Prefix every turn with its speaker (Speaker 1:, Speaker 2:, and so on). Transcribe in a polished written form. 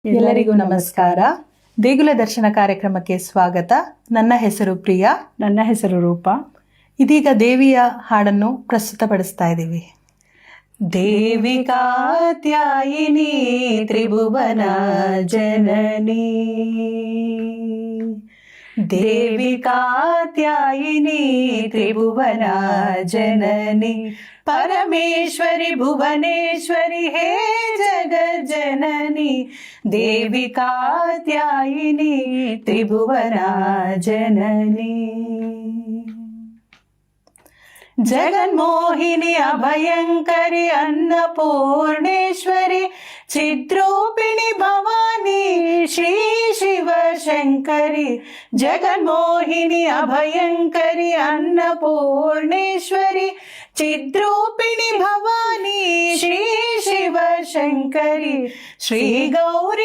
Speaker 1: ಎಲ್ಲರಿಗೂ ನಮಸ್ಕಾರ. ದೇಗುಲ ದರ್ಶನ ಕಾರ್ಯಕ್ರಮಕ್ಕೆ ಸ್ವಾಗತ. ನನ್ನ ಹೆಸರು ಪ್ರಿಯಾ.
Speaker 2: ನನ್ನ ಹೆಸರು ರೂಪ.
Speaker 1: ಇದೀಗ ದೇವಿಯ ಹಾಡನ್ನು ಪ್ರಸ್ತುತಪಡಿಸ್ತಾ ಇದ್ದೀವಿ. ದೇವಿ ಕಾತ್ಯಾಯಿನಿ ತ್ರಿಭುವನ ಜನನಿ, ದೇವಿ ಕಾತ್ಯಾಯಿನಿ ತ್ರಿಭುವನ ಜನನಿ, ಪರಮೇಶ್ವರಿ ಭುವನೇಶ್ವರಿ ಹೇ ಜಗಜ್ಜನನಿ, ದೇವಿ ಕಾತ್ಯಾಯಿನಿ ತ್ರಿಭುವನ ಜನನಿ, ಜಗನ್ಮೋಹಿನಿ ಅಭಯಂಕರಿ ಅನ್ನಪೂರ್ಣೇಶ್ವರಿ, ಚಿದ್ರೂಪಿಣಿ ಭವಾನಿ ಶ್ರೀ ಶಿವಶಂಕರಿ, ಜಗನ್ಮೋಹಿನಿ ಅಭಯಂಕರಿ ಅನ್ನಪೂರ್ಣೇಶ್ವರಿ, ಚಿದ್ರೂಪಿಣಿ ಭವಾನಿ ಶ್ರೀ ಶಿವಶಂಕರಿ, ಶ್ರೀ ಗೌರಿ